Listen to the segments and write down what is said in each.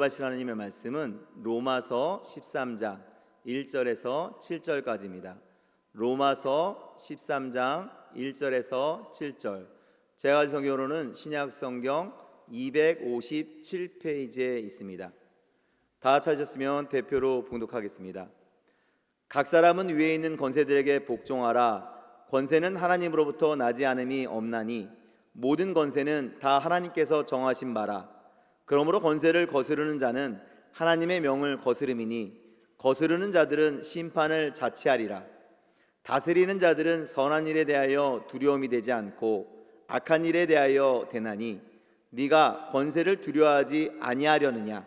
허락하신 하나님의 말씀은 로마서 13장 1절에서 7절까지입니다. 로마서 13장 1절에서 7절. 제가 가진 성경으로는 신약 성경 257페이지에 있습니다. 다 찾으셨으면 대표로 봉독하겠습니다. 각 사람은 위에 있는 권세들에게 복종하라. 권세는 하나님으로부터 나지 않음이 없나니 모든 권세는 다 하나님께서 정하신 바라. 그러므로 권세를 거스르는 자는 하나님의 명을 거스름이니 거스르는 자들은 심판을 자취하리라. 다스리는 자들은 선한 일에 대하여 두려움이 되지 않고 악한 일에 대하여 되나니 네가 권세를 두려워하지 아니하려느냐.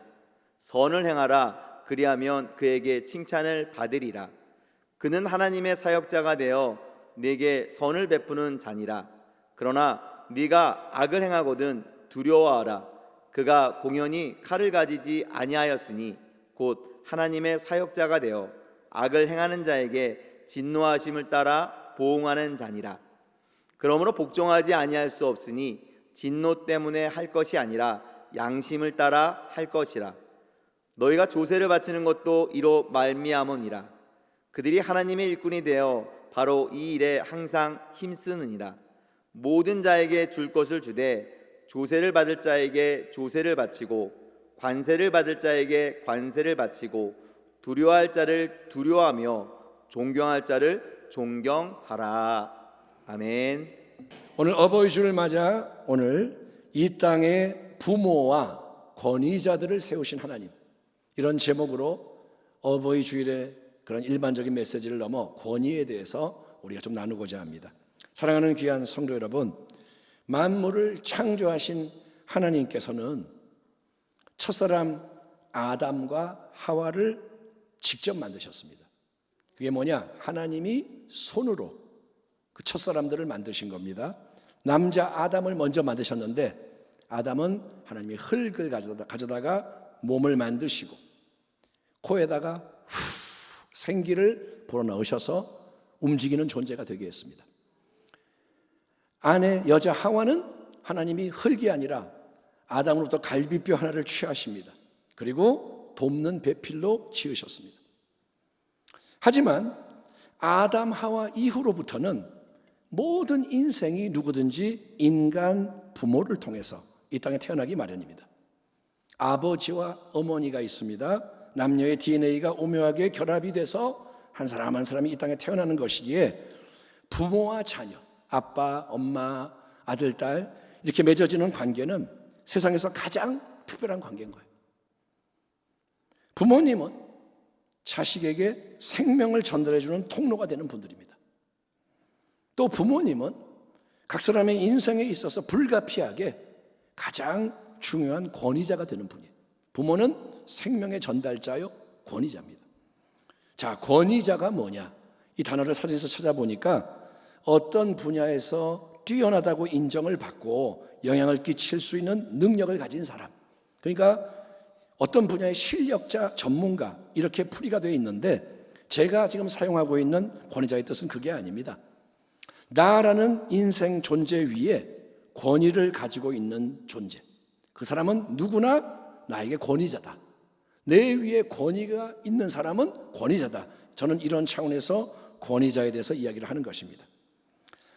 선을 행하라. 그리하면 그에게 칭찬을 받으리라. 그는 하나님의 사역자가 되어 네게 선을 베푸는 자니라. 그러나 네가 악을 행하거든 두려워하라. 그가 공연히 칼을 가지지 아니하였으니 곧 하나님의 사역자가 되어 악을 행하는 자에게 진노하심을 따라 보응하는 자니라. 그러므로 복종하지 아니할 수 없으니 진노 때문에 할 것이 아니라 양심을 따라 할 것이라. 너희가 조세를 바치는 것도 이로 말미암음이라. 그들이 하나님의 일꾼이 되어 바로 이 일에 항상 힘쓰느니라. 모든 자에게 줄 것을 주되 조세를 받을 자에게 조세를 바치고 관세를 받을 자에게 관세를 바치고 두려워할 자를 두려워하며 존경할 자를 존경하라. 아멘. 오늘 어버이 주를 맞아 오늘 이 땅에 부모와 권위자들을 세우신 하나님, 이런 제목으로 어버이 주일의 그런 일반적인 메시지를 넘어 권위에 대해서 우리가 좀 나누고자 합니다. 사랑하는 귀한 성도 여러분, 만물을 창조하신 하나님께서는 첫사람 아담과 하와를 직접 만드셨습니다. 그게 뭐냐? 하나님이 손으로 그 첫사람들을 만드신 겁니다. 남자 아담을 먼저 만드셨는데 아담은 하나님이 흙을 가져다가 몸을 만드시고 코에다가 생기를 불어넣으셔서 움직이는 존재가 되게 했습니다. 아내 여자 하와는 하나님이 흙이 아니라 아담으로부터 갈비뼈 하나를 취하십니다. 그리고 돕는 배필로 지으셨습니다. 하지만 아담 하와 이후로부터는 모든 인생이 누구든지 인간 부모를 통해서 이 땅에 태어나기 마련입니다. 아버지와 어머니가 있습니다. 남녀의 DNA가 오묘하게 결합이 돼서 한 사람 한 사람이 이 땅에 태어나는 것이기에 부모와 자녀, 아빠, 엄마, 아들, 딸 이렇게 맺어지는 관계는 세상에서 가장 특별한 관계인 거예요. 부모님은 자식에게 생명을 전달해주는 통로가 되는 분들입니다. 또 부모님은 각 사람의 인생에 있어서 불가피하게 가장 중요한 권위자가 되는 분이에요. 부모는 생명의 전달자요, 권위자입니다. 자, 권위자가 뭐냐? 이 단어를 사전에서 찾아보니까 어떤 분야에서 뛰어나다고 인정을 받고 영향을 끼칠 수 있는 능력을 가진 사람, 그러니까 어떤 분야의 실력자, 전문가 이렇게 풀이가 되어 있는데 제가 지금 사용하고 있는 권위자의 뜻은 그게 아닙니다. 나라는 인생 존재 위에 권위를 가지고 있는 존재, 그 사람은 누구나 나에게 권위자다. 내 위에 권위가 있는 사람은 권위자다. 저는 이런 차원에서 권위자에 대해서 이야기를 하는 것입니다.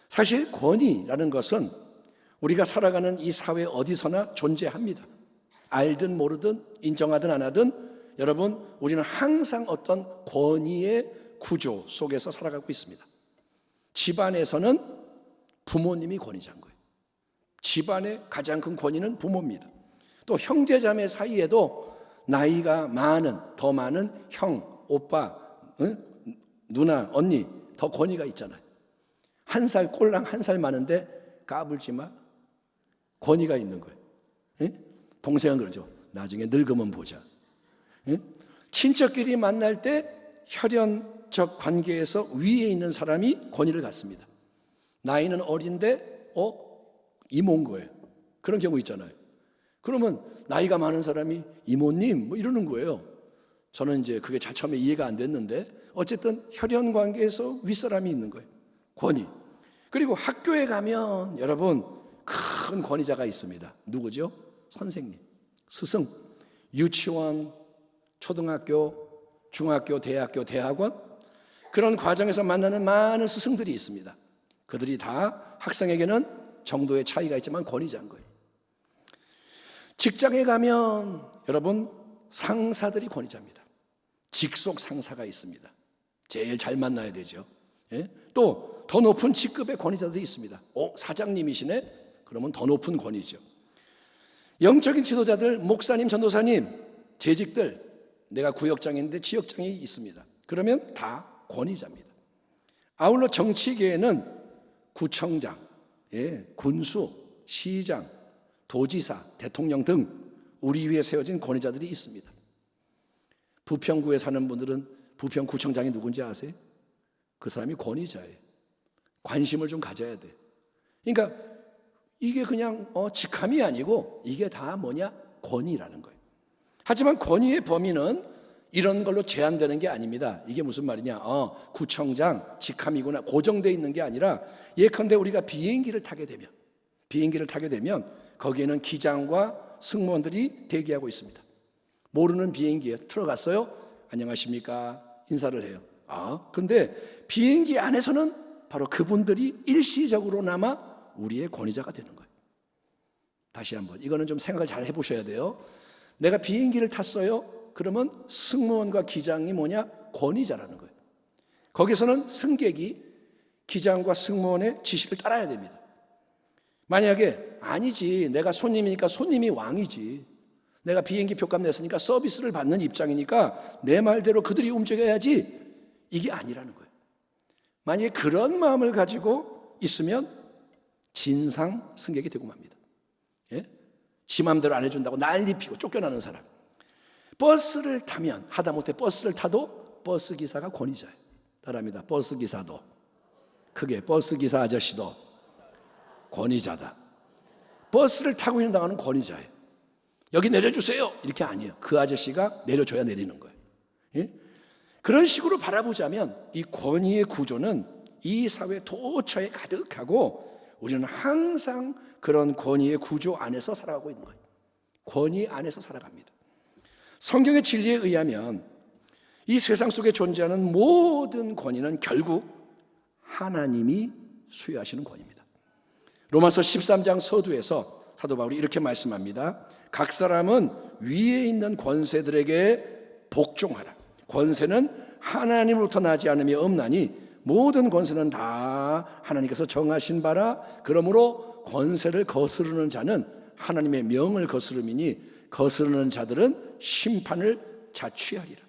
사실 권위라는 것은 우리가 살아가는 이 사회 어디서나 존재합니다. 알든 모르든 인정하든 안 하든 여러분, 우리는 항상 어떤 권위의 구조 속에서 살아가고 있습니다. 집안에서는 부모님이 권위자인 거예요. 집안의 가장 큰 권위는 부모입니다. 또 형제자매 사이에도 나이가 많은, 더 많은 형, 오빠, 누나, 언니 더 권위가 있잖아요. 한 살, 꼴랑 한 살 많은데 까불지 마. 권위가 있는 거예요. 동생은 그러죠. 나중에 늙으면 보자. 친척끼리 만날 때 혈연적 관계에서 위에 있는 사람이 권위를 갖습니다. 나이는 어린데 이모인 거예요. 그런 경우 있잖아요. 그러면 나이가 많은 사람이 이모님 뭐 이러는 거예요. 저는 이제 그게 처음에 이해가 안 됐는데 어쨌든 혈연 관계에서 윗사람이 있는 거예요. 권위. 그리고 학교에 가면 여러분 큰 권위자가 있습니다. 누구죠? 선생님, 스승. 유치원, 초등학교, 중학교, 대학교, 대학원 그런 과정에서 만나는 많은 스승들이 있습니다. 그들이 다 학생에게는 정도의 차이가 있지만 권위자인 거예요. 직장에 가면 여러분 상사들이 권위자입니다. 직속 상사가 있습니다. 제일 잘 만나야 되죠. 예? 또 더 높은 직급의 권위자들이 있습니다. 사장님이시네? 그러면 더 높은 권위죠. 영적인 지도자들, 목사님, 전도사님, 재직들, 내가 구역장인데 지역장이 있습니다. 그러면 다 권위자입니다. 아울러 정치계에는 구청장, 군수, 시장, 도지사, 대통령 등 우리 위에 세워진 권위자들이 있습니다. 부평구에 사는 분들은 부평구청장이 누군지 아세요? 그 사람이 권위자예요. 관심을 좀 가져야 돼. 그러니까 이게 그냥 직함이 아니고 이게 다 뭐냐? 권위라는 거예요. 하지만 권위의 범위는 이런 걸로 제한되는 게 아닙니다. 이게 무슨 말이냐? 구청장 직함이구나 고정되어 있는 게 아니라 예컨대 우리가 비행기를 타게 되면 거기에는 기장과 승무원들이 대기하고 있습니다. 모르는 비행기에 들어갔어요? 안녕하십니까? 인사를 해요. 근데 비행기 안에서는 바로 그분들이 일시적으로나마 우리의 권위자가 되는 거예요. 다시 한번 이거는 좀 생각을 잘 해보셔야 돼요. 내가 비행기를 탔어요. 그러면 승무원과 기장이 뭐냐? 권위자라는 거예요. 거기서는 승객이 기장과 승무원의 지시를 따라야 됩니다. 만약에 아니지, 내가 손님이니까 손님이 왕이지, 내가 비행기 표값 냈으니까 서비스를 받는 입장이니까 내 말대로 그들이 움직여야지, 이게 아니라는 거예요. 만약에 그런 마음을 가지고 있으면 진상 승객이 되고 맙니다. 지 마음대로 안 해준다고 난리 피고 쫓겨나는 사람. 버스를 타면 하다못해 버스를 타도 버스 기사가 권위자예요. 따라합니다. 버스 기사도, 크게 버스 기사 아저씨도 권위자다. 버스를 타고 있는 당하는 권위자예요. 여기 내려주세요 이렇게 아니에요. 그 아저씨가 내려줘야 내리는 거예요. 그런 식으로 바라보자면 이 권위의 구조는 이 사회 도처에 가득하고 우리는 항상 그런 권위의 구조 안에서 살아가고 있는 거예요. 권위 안에서 살아갑니다. 성경의 진리에 의하면 이 세상 속에 존재하는 모든 권위는 결국 하나님이 수여하시는 권위입니다. 로마서 13장 서두에서 사도 바울이 이렇게 말씀합니다. 각 사람은 위에 있는 권세들에게 복종하라. 권세는 하나님으로부터 나지 않음이 없나니 모든 권세는 다 하나님께서 정하신 바라. 그러므로 권세를 거스르는 자는 하나님의 명을 거스름이니 거스르는 자들은 심판을 자취하리라.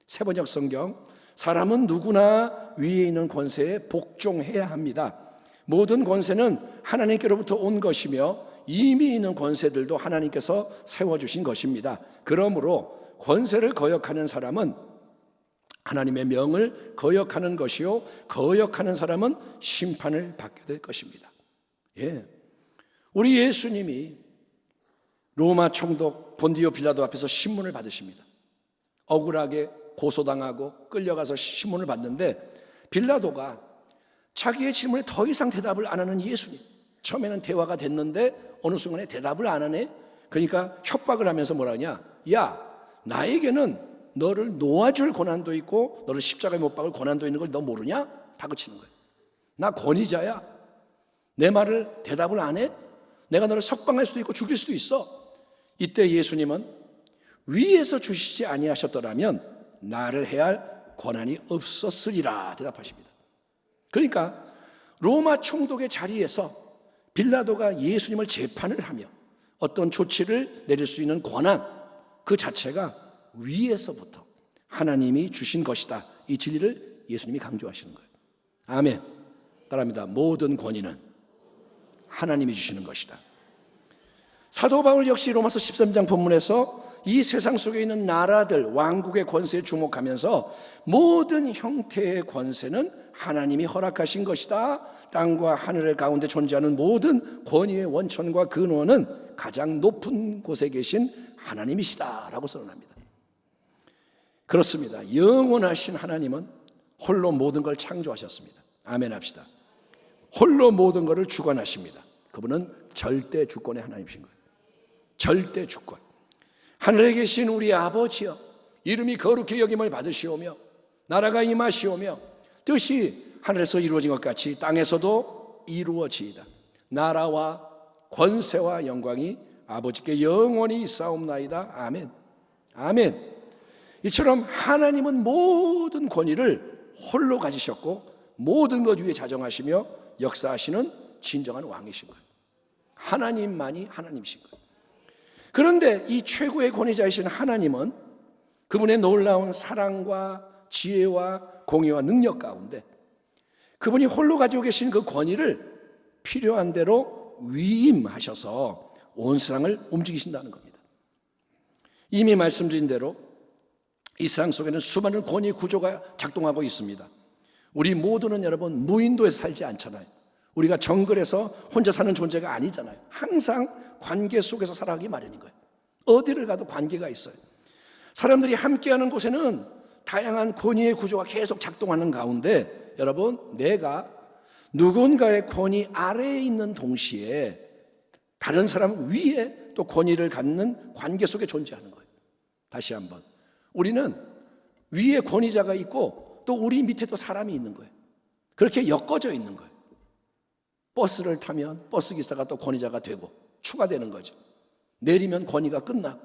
세번역 성경, 사람은 누구나 위에 있는 권세에 복종해야 합니다. 모든 권세는 하나님께로부터 온 것이며 이미 있는 권세들도 하나님께서 세워주신 것입니다. 그러므로 권세를 거역하는 사람은 하나님의 명을 거역하는 것이요 거역하는 사람은 심판을 받게 될 것입니다. 우리 예수님이 로마 총독 본디오 빌라도 앞에서 신문을 받으십니다. 억울하게 고소당하고 끌려가서 신문을 받는데 빌라도가 자기의 질문에 더 이상 대답을 안 하는 예수님. 처음에는 대화가 됐는데 어느 순간에 대답을 안 하네. 그러니까 협박을 하면서 뭐라 하냐? 야, 나에게는 너를 놓아줄 권한도 있고 너를 십자가에 못 박을 권한도 있는 걸 너 모르냐? 다그치는 거예요. 나 권위자야. 내 말을 대답을 안 해? 내가 너를 석방할 수도 있고 죽일 수도 있어. 이때 예수님은 위에서 주시지 아니하셨더라면 나를 해할 권한이 없었으리라 대답하십니다. 그러니까 로마 총독의 자리에서 빌라도가 예수님을 재판을 하며 어떤 조치를 내릴 수 있는 권한 그 자체가 위에서부터 하나님이 주신 것이다. 이 진리를 예수님이 강조하시는 거예요. 아멘. 따라합니다. 모든 권위는 하나님이 주시는 것이다. 사도 바울 역시 로마서 13장 본문에서 이 세상 속에 있는 나라들, 왕국의 권세에 주목하면서 모든 형태의 권세는 하나님이 허락하신 것이다. 땅과 하늘의 가운데 존재하는 모든 권위의 원천과 근원은 가장 높은 곳에 계신 하나님이시다 라고 선언합니다. 그렇습니다. 영원하신 하나님은 홀로 모든 걸 창조하셨습니다. 아멘 합시다. 홀로 모든 것을 주관하십니다. 그분은 절대 주권의 하나님이신 거예요. 절대 주권. 하늘에 계신 우리 아버지여, 이름이 거룩히 여김을 받으시오며 나라가 임하시오며 뜻이 하늘에서 이루어진 것 같이 땅에서도 이루어지이다. 나라와 권세와 영광이 아버지께 영원히 있사옵나이다. 아멘. 아멘. 이처럼 하나님은 모든 권위를 홀로 가지셨고 모든 것 위에 자정하시며 역사하시는 진정한 왕이신 거예요. 하나님만이 하나님이신 거예요. 그런데 이 최고의 권위자이신 하나님은 그분의 놀라운 사랑과 지혜와 공의와 능력 가운데 그분이 홀로 가지고 계신 그 권위를 필요한 대로 위임하셔서 온 세상을 움직이신다는 겁니다. 이미 말씀드린 대로 이 세상 속에는 수많은 권위 구조가 작동하고 있습니다. 우리 모두는 여러분 무인도에서 살지 않잖아요. 우리가 정글에서 혼자 사는 존재가 아니잖아요. 항상 관계 속에서 살아가기 마련인 거예요. 어디를 가도 관계가 있어요. 사람들이 함께하는 곳에는 다양한 권위의 구조가 계속 작동하는 가운데 여러분, 내가 누군가의 권위 아래에 있는 동시에 다른 사람 위에 또 권위를 갖는 관계 속에 존재하는 거예요. 다시 한번, 우리는 위에 권위자가 있고 또 우리 밑에도 사람이 있는 거예요. 그렇게 엮어져 있는 거예요. 버스를 타면 버스 기사가 또 권위자가 되고 추가되는 거죠. 내리면 권위가 끝나고.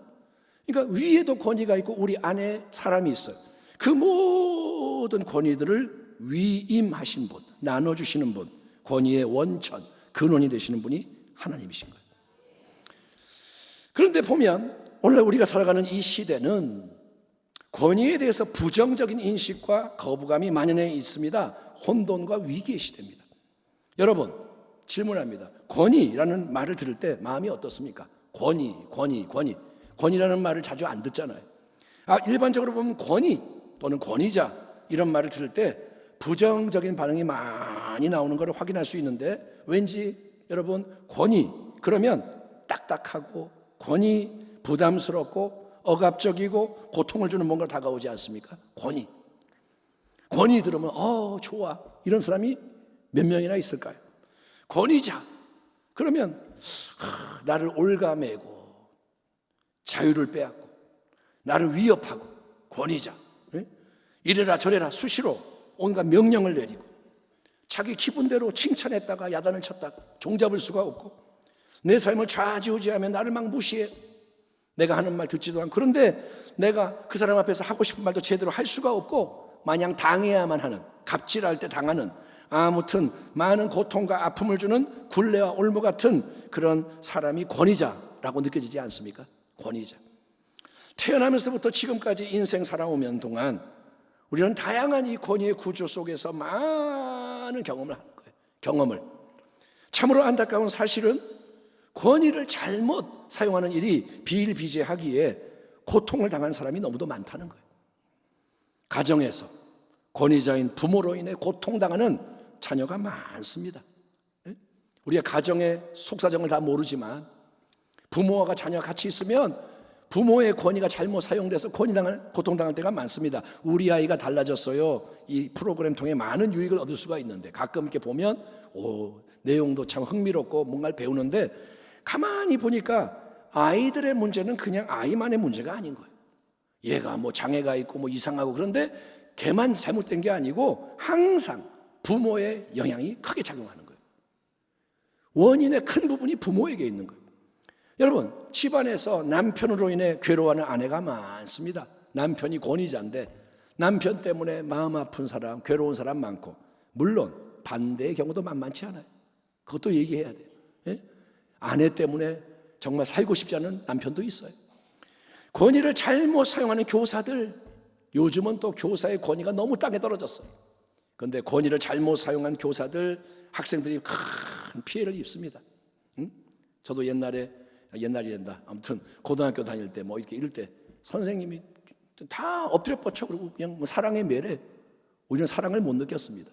그러니까 위에도 권위가 있고 우리 안에 사람이 있어요. 그 모든 권위들을 위임하신 분, 나눠주시는 분, 권위의 원천, 근원이 되시는 분이 하나님이신 거예요. 그런데 보면 오늘 우리가 살아가는 이 시대는 권위에 대해서 부정적인 인식과 거부감이 만연해 있습니다. 혼돈과 위기의 시대입니다. 여러분, 질문합니다. 권위라는 말을 들을 때 마음이 어떻습니까? 권위라는 말을 자주 안 듣잖아요. 일반적으로 보면 권위 또는 권위자 이런 말을 들을 때 부정적인 반응이 많이 나오는 걸 확인할 수 있는데, 왠지 여러분 권위 그러면 딱딱하고 권위 부담스럽고 억압적이고 고통을 주는 뭔가 다가오지 않습니까? 권위 들으면 좋아, 이런 사람이 몇 명이나 있을까요? 권위자 그러면 나를 올가매고 자유를 빼앗고 나를 위협하고 권위자, 이래라 저래라 수시로 온갖 명령을 내리고 자기 기분대로 칭찬했다가 야단을 쳤다가 종잡을 수가 없고 내 삶을 좌지우지하며 나를 막 무시해. 내가 하는 말 듣지도 않고, 그런데 내가 그 사람 앞에서 하고 싶은 말도 제대로 할 수가 없고 마냥 당해야만 하는, 갑질할 때 당하는, 아무튼 많은 고통과 아픔을 주는 굴레와 올무 같은 그런 사람이 권위자라고 느껴지지 않습니까? 권위자. 태어나면서부터 지금까지 인생 살아오면 동안 우리는 다양한 이 권위의 구조 속에서 많은 경험을 하는 거예요. 경험을. 참으로 안타까운 사실은 권위를 잘못 사용하는 일이 비일비재하기에 고통을 당한 사람이 너무도 많다는 거예요. 가정에서 권위자인 부모로 인해 고통당하는 자녀가 많습니다. 우리가 가정의 속사정을 다 모르지만 부모와 자녀가 같이 있으면 부모의 권위가 잘못 사용돼서 고통당할 때가 많습니다. 우리 아이가 달라졌어요. 이 프로그램 통해 많은 유익을 얻을 수가 있는데 가끔 이렇게 보면 내용도 참 흥미롭고 뭔가를 배우는데 가만히 보니까 아이들의 문제는 그냥 아이만의 문제가 아닌 거예요. 얘가 뭐 장애가 있고 뭐 이상하고 그런데 걔만 잘못된 게 아니고 항상 부모의 영향이 크게 작용하는 거예요. 원인의 큰 부분이 부모에게 있는 거예요. 여러분, 집안에서 남편으로 인해 괴로워하는 아내가 많습니다. 남편이 권위자인데 남편 때문에 마음 아픈 사람, 괴로운 사람 많고, 물론 반대의 경우도 만만치 않아요. 그것도 얘기해야 돼요. 아내 때문에 정말 살고 싶지 않은 남편도 있어요. 권위를 잘못 사용하는 교사들, 요즘은 또 교사의 권위가 너무 땅에 떨어졌어요. 그런데 권위를 잘못 사용한 교사들, 학생들이 큰 피해를 입습니다. 저도 옛날이란다. 아무튼 고등학교 다닐 때 뭐 이렇게 이럴 때 선생님이 다 엎드려 뻗쳐 그러고 그냥 뭐 사랑의 매래. 우리는 사랑을 못 느꼈습니다.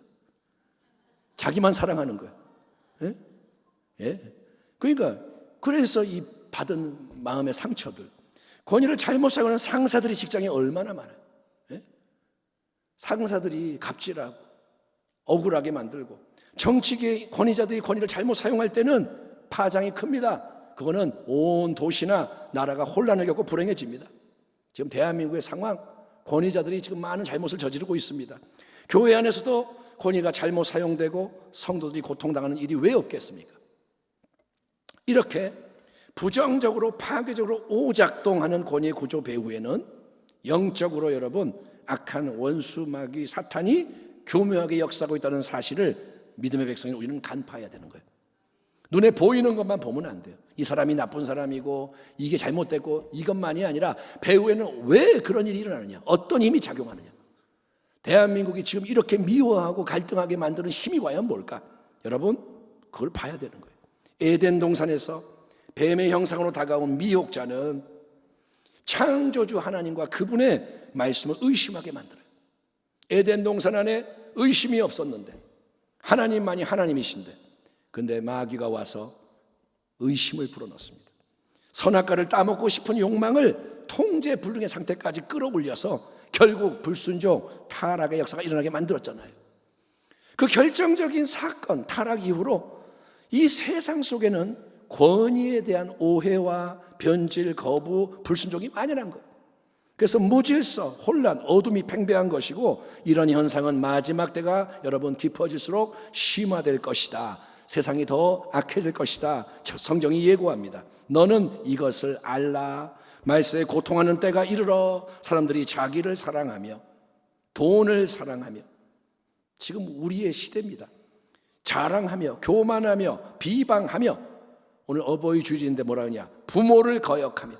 자기만 사랑하는 거예요. 그러니까 그래서 이 받은 마음의 상처들, 권위를 잘못 사용하는 상사들이 직장에 얼마나 많아요. 상사들이 갑질하고 억울하게 만들고, 정치계의 권위자들이 권위를 잘못 사용할 때는 파장이 큽니다. 그거는 온 도시나 나라가 혼란을 겪고 불행해집니다. 지금 대한민국의 상황, 권위자들이 지금 많은 잘못을 저지르고 있습니다. 교회 안에서도 권위가 잘못 사용되고 성도들이 고통당하는 일이 왜 없겠습니까? 이렇게 부정적으로 파괴적으로 오작동하는 권위의 구조 배후에는 영적으로 여러분 악한 원수 마귀 사탄이 교묘하게 역사하고 있다는 사실을 믿음의 백성이 우리는 간파해야 되는 거예요. 눈에 보이는 것만 보면 안 돼요. 이 사람이 나쁜 사람이고 이게 잘못됐고 이것만이 아니라 배후에는 왜 그런 일이 일어나느냐, 어떤 힘이 작용하느냐. 대한민국이 지금 이렇게 미워하고 갈등하게 만드는 힘이 과연 뭘까? 여러분 그걸 봐야 되는 거예요. 에덴 동산에서 뱀의 형상으로 다가온 미혹자는 창조주 하나님과 그분의 말씀을 의심하게 만들어요. 에덴 동산 안에 의심이 없었는데 하나님만이 하나님이신데, 근데 마귀가 와서 의심을 불어넣습니다. 선악과를 따먹고 싶은 욕망을 통제 불능의 상태까지 끌어올려서 결국 불순종 타락의 역사가 일어나게 만들었잖아요. 그 결정적인 사건 타락 이후로 이 세상 속에는 권위에 대한 오해와 변질, 거부, 불순종이 만연한 거예요. 그래서 무질서, 혼란, 어둠이 팽배한 것이고, 이런 현상은 마지막 때가 여러분 깊어질수록 심화될 것이다. 세상이 더 악해질 것이다. 성경이 예고합니다. 너는 이것을 알라. 말세에 고통하는 때가 이르러 사람들이 자기를 사랑하며 돈을 사랑하며, 지금 우리의 시대입니다. 자랑하며 교만하며 비방하며, 오늘 어버이 주일인데 뭐라 하냐, 부모를 거역하며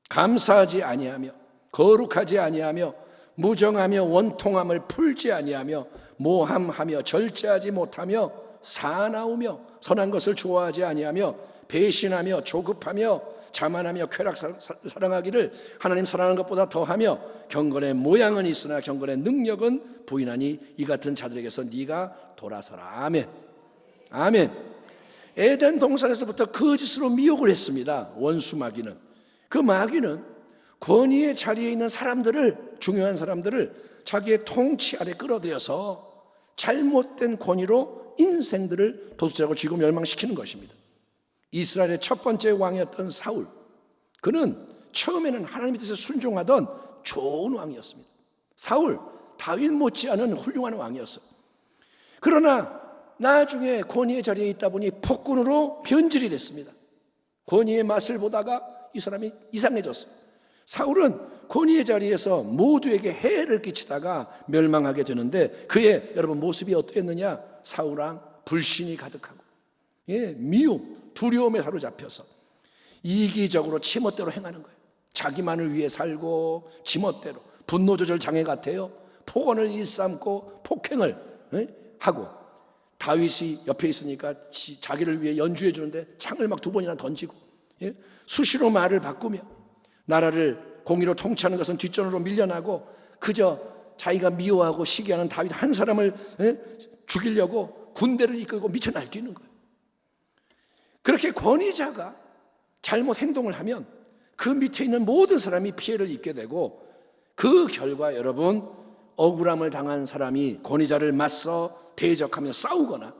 감사하지 아니하며 거룩하지 아니하며 무정하며 원통함을 풀지 아니하며 모함하며 절제하지 못하며 사나우며 선한 것을 좋아하지 아니하며 배신하며 조급하며 자만하며 쾌락 사랑하기를 하나님 사랑하는 것보다 더하며 경건의 모양은 있으나 경건의 능력은 부인하니 이 같은 자들에게서 네가 돌아서라. 아멘. 아멘. 에덴 동산에서부터 거짓으로 미혹을 했습니다. 원수 마귀는. 그 마귀는 권위의 자리에 있는 사람들을, 중요한 사람들을 자기의 통치 아래 끌어들여서 잘못된 권위로 인생들을 도둑질하고 쥐고 멸망시키는 것입니다. 이스라엘의 첫 번째 왕이었던 사울, 그는 처음에는 하나님의 뜻에 순종하던 좋은 왕이었습니다. 사울, 다윗 못지않은 훌륭한 왕이었어요. 그러나 나중에 권위의 자리에 있다 보니 폭군으로 변질이 됐습니다. 권위의 맛을 보다가 이 사람이 이상해졌어요. 사울은 권위의 자리에서 모두에게 해를 끼치다가 멸망하게 되는데, 그의 여러분 모습이 어떠했느냐? 사울왕 불신이 가득하고, 미움, 두려움에 사로잡혀서 이기적으로 지멋대로 행하는 거예요. 자기만을 위해 살고 지멋대로, 분노 조절 장애 같아요. 폭언을 일삼고 폭행을 하고, 다윗이 옆에 있으니까 자기를 위해 연주해 주는데 창을 막 2번이나 던지고, 수시로 말을 바꾸며 나라를 공의로 통치하는 것은 뒷전으로 밀려나고, 그저 자기가 미워하고 시기하는 다윗 한 사람을 죽이려고 군대를 이끌고 미쳐 날뛰는 거예요. 그렇게 권위자가 잘못 행동을 하면 그 밑에 있는 모든 사람이 피해를 입게 되고, 그 결과 여러분 억울함을 당한 사람이 권위자를 맞서 대적하며 싸우거나,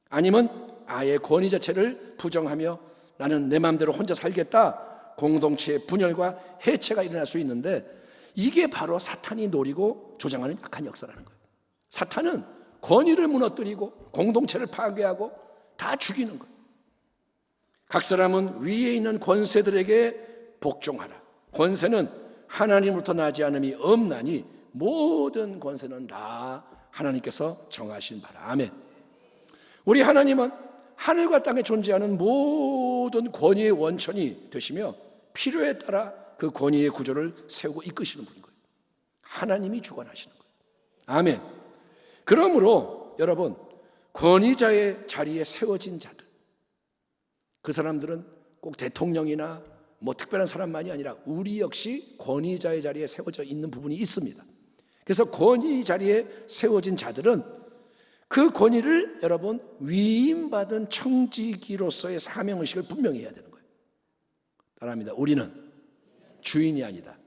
아니면 아예 권위 자체를 부정하며 나는 내 마음대로 혼자 살겠다, 공동체의 분열과 해체가 일어날 수 있는데, 이게 바로 사탄이 노리고 조장하는 악한 역사라는 거예요. 사탄은 권위를 무너뜨리고 공동체를 파괴하고 다 죽이는 거예요. 각 사람은 위에 있는 권세들에게 복종하라. 권세는 하나님으로부터 나지 않음이 없나니 모든 권세는 다 하나님께서 정하신 바라. 아멘. 우리 하나님은 하늘과 땅에 존재하는 모든 권위의 원천이 되시며 필요에 따라 그 권위의 구조를 세우고 이끄시는 분인 거예요. 하나님이 주관하시는 거예요. 아멘. 그러므로 여러분, 권위자의 자리에 세워진 자들, 그 사람들은 꼭 대통령이나 뭐 특별한 사람만이 아니라 우리 역시 권위자의 자리에 세워져 있는 부분이 있습니다. 그래서 권위 자리에 세워진 자들은 그 권위를 여러분 위임받은 청지기로서의 사명의식을 분명히 해야 되는 거예요. 따라합니다. 우리는 주인이 아니다.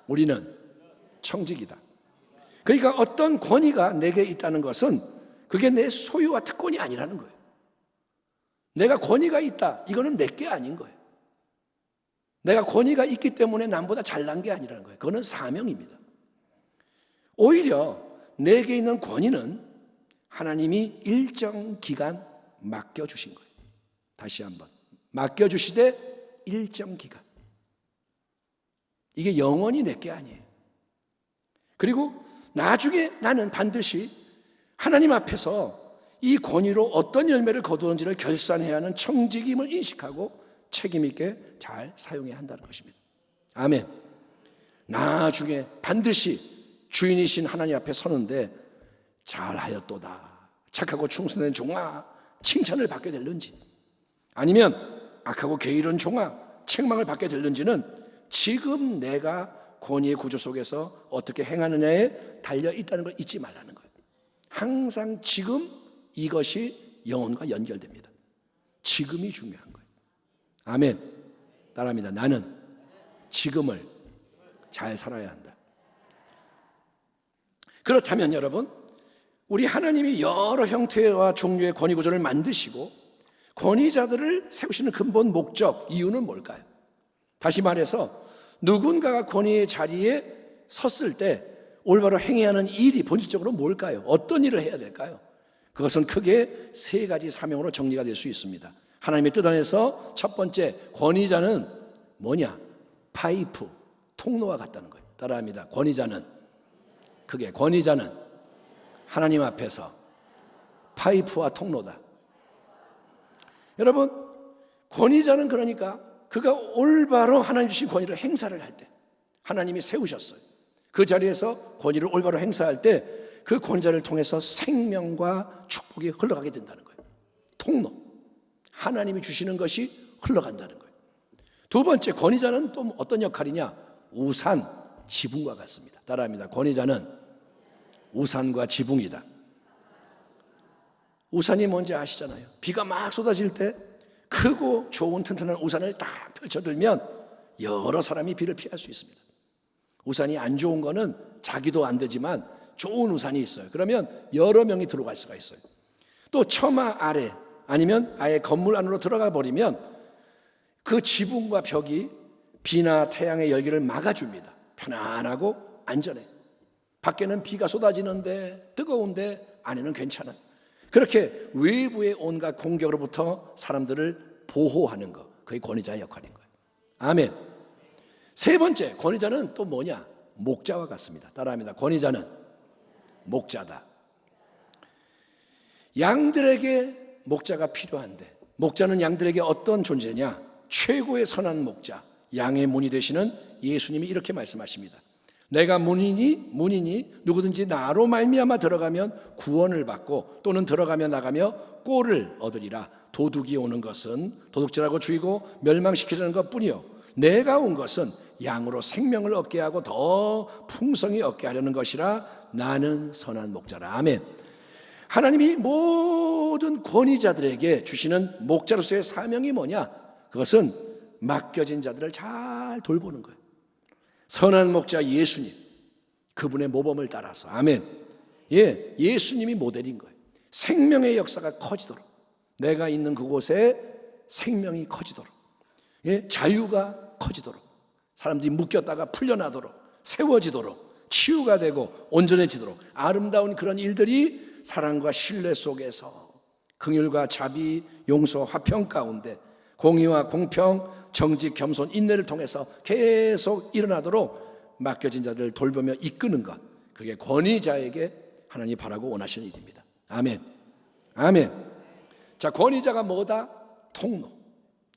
우리는 청지기다. 그러니까 어떤 권위가 내게 있다는 것은 그게 내 소유와 특권이 아니라는 거예요. 내가 권위가 있다, 이거는 내 게 아닌 거예요. 내가 권위가 있기 때문에 남보다 잘난 게 아니라는 거예요. 그거는 사명입니다. 오히려 내게 있는 권위는 하나님이 일정 기간 맡겨주신 거예요. 다시 한번, 맡겨주시되 일정 기간. 이게 영원히 내 게 아니에요. 그리고 나중에 나는 반드시 하나님 앞에서 이 권위로 어떤 열매를 거두는지를 결산해야 하는 청직임을 인식하고 책임 있게 잘 사용해야 한다는 것입니다. 아멘. 나중에 반드시 주인이신 하나님 앞에 서는데 잘하였도다, 착하고 충성된 종아, 칭찬을 받게 될는지, 아니면 악하고 게으른 종아, 책망을 받게 될는지는 지금 내가 권위의 구조 속에서 어떻게 행하느냐에 달려 있다는 걸 잊지 말라는 거예요. 항상 지금, 이것이 영혼과 연결됩니다. 지금이 중요한 거예요. 아멘. 따라합니다. 나는 지금을 잘 살아야 한다. 그렇다면 여러분, 우리 하나님이 여러 형태와 종류의 권위 구조를 만드시고 권위자들을 세우시는 근본 목적, 이유는 뭘까요? 다시 말해서 누군가가 권위의 자리에 섰을 때 올바로 행해야 하는 일이 본질적으로 뭘까요? 어떤 일을 해야 될까요? 그것은 크게 세 가지 사명으로 정리가 될 수 있습니다. 하나님의 뜻 안에서 첫 번째, 권위자는 뭐냐? 파이프, 통로와 같다는 거예요. 따라합니다. 권위자는 하나님 앞에서 파이프와 통로다. 여러분, 권위자는 그러니까 그가 올바로 하나님 주신 권위를 행사를 할 때, 하나님이 세우셨어요. 그 자리에서 권위를 올바로 행사할 때 그 권위자를 통해서 생명과 축복이 흘러가게 된다는 거예요. 통로, 하나님이 주시는 것이 흘러간다는 거예요. 두 번째, 권위자는 또 어떤 역할이냐? 우산, 지붕과 같습니다. 따라합니다. 권위자는 우산과 지붕이다. 우산이 뭔지 아시잖아요. 비가 막 쏟아질 때 크고 좋은 튼튼한 우산을 딱 펼쳐들면 여러 사람이 비를 피할 수 있습니다. 우산이 안 좋은 거는 자기도 안 되지만 좋은 우산이 있어요. 그러면 여러 명이 들어갈 수가 있어요. 또 처마 아래, 아니면 아예 건물 안으로 들어가 버리면 그 지붕과 벽이 비나 태양의 열기를 막아줍니다. 편안하고 안전해. 밖에는 비가 쏟아지는데 뜨거운데 안에는 괜찮아요. 그렇게 외부의 온갖 공격으로부터 사람들을 보호하는 것, 그게 권위자의 역할인 거예요. 아멘. 세 번째, 권위자는 또 뭐냐? 목자와 같습니다. 따라합니다. 권위자는 목자다. 양들에게 목자가 필요한데, 목자는 양들에게 어떤 존재냐? 최고의 선한 목자, 양의 문이 되시는 예수님이 이렇게 말씀하십니다. 내가 문이니 누구든지 나로 말미암아 들어가면 구원을 받고 또는 들어가며 나가며 꼴을 얻으리라. 도둑이 오는 것은 도둑질하고 죽이고 멸망시키려는 것뿐이요, 내가 온 것은 양으로 생명을 얻게 하고 더 풍성히 얻게 하려는 것이라. 나는 선한 목자라. 아멘. 하나님이 모든 권위자들에게 주시는 목자로서의 사명이 뭐냐? 그것은 맡겨진 자들을 잘 돌보는 거예요. 선한 목자 예수님, 그분의 모범을 따라서, 아멘. 예수님이 모델인 거예요. 생명의 역사가 커지도록, 내가 있는 그곳에 생명이 커지도록, 자유가 커지도록, 사람들이 묶였다가 풀려나도록, 세워지도록, 치유가 되고 온전해지도록 아름다운 그런 일들이 사랑과 신뢰 속에서 긍휼과 자비, 용서, 화평 가운데 공의와 공평, 정직, 겸손, 인내를 통해서 계속 일어나도록 맡겨진 자들을 돌보며 이끄는 것, 그게 권위자에게 하나님이 바라고 원하시는 일입니다. 아멘. 아멘. 자, 권위자가 뭐다? 통로.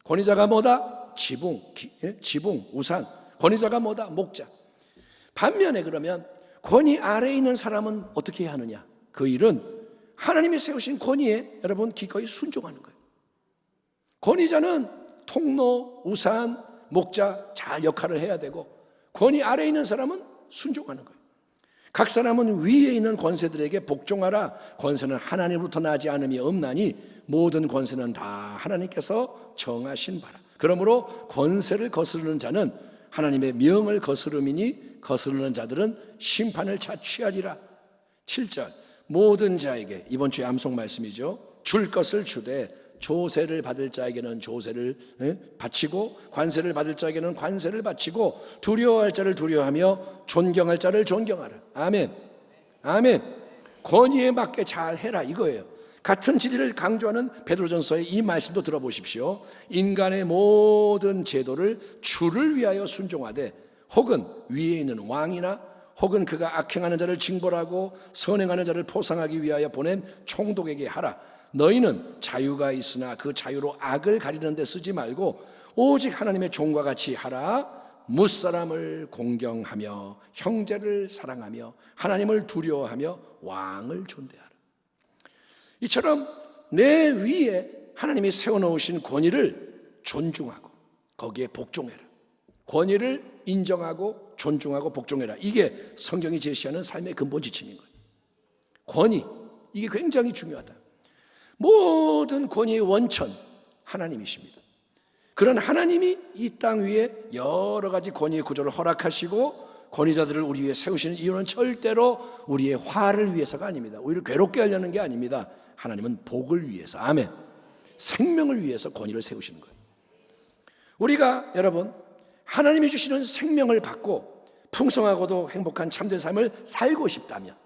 권위자가 뭐다? 지붕, 우산. 권위자가 뭐다? 목자. 반면에 그러면 권위 아래에 있는 사람은 어떻게 해야 하느냐? 그 일은 하나님이 세우신 권위에 여러분 기꺼이 순종하는 거예요. 권위자는 통로, 우산, 목자 잘 역할을 해야 되고, 권위 아래에 있는 사람은 순종하는 거예요. 각 사람은 위에 있는 권세들에게 복종하라. 권세는 하나님으로부터 나지 않음이 없나니 모든 권세는 다 하나님께서 정하신 바라. 그러므로 권세를 거스르는 자는 하나님의 명을 거스름이니 거스르는 자들은 심판을 자취하리라. 7절, 모든 자에게, 이번 주의 암송 말씀이죠, 줄 것을 주되 조세를 받을 자에게는 조세를 바치고 관세를 받을 자에게는 관세를 바치고 두려워할 자를 두려워하며 존경할 자를 존경하라. 아멘. 아멘. 권위에 맞게 잘 해라 이거예요. 같은 진리를 강조하는 베드로전서의 이 말씀도 들어보십시오. 인간의 모든 제도를 주를 위하여 순종하되 혹은 위에 있는 왕이나 혹은 그가 악행하는 자를 징벌하고 선행하는 자를 포상하기 위하여 보낸 총독에게 하라. 너희는 자유가 있으나 그 자유로 악을 가리는 데 쓰지 말고 오직 하나님의 종과 같이 하라. 무사람을 공경하며 형제를 사랑하며 하나님을 두려워하며 왕을 존대하라. 이처럼 내 위에 하나님이 세워놓으신 권위를 존중하고 거기에 복종해라. 권위를 인정하고 존중하고 복종해라. 이게 성경이 제시하는 삶의 근본 지침인 거예요. 권위, 이게 굉장히 중요하다. 모든 권위의 원천 하나님이십니다. 그런 하나님이 이 땅 위에 여러 가지 권위의 구조를 허락하시고 권위자들을 우리 위에 세우시는 이유는 절대로 우리의 화를 위해서가 아닙니다. 우리를 괴롭게 하려는 게 아닙니다. 하나님은 복을 위해서, 아멘, 생명을 위해서 권위를 세우시는 거예요. 우리가 여러분 하나님이 주시는 생명을 받고 풍성하고도 행복한 참된 삶을 살고 싶다면,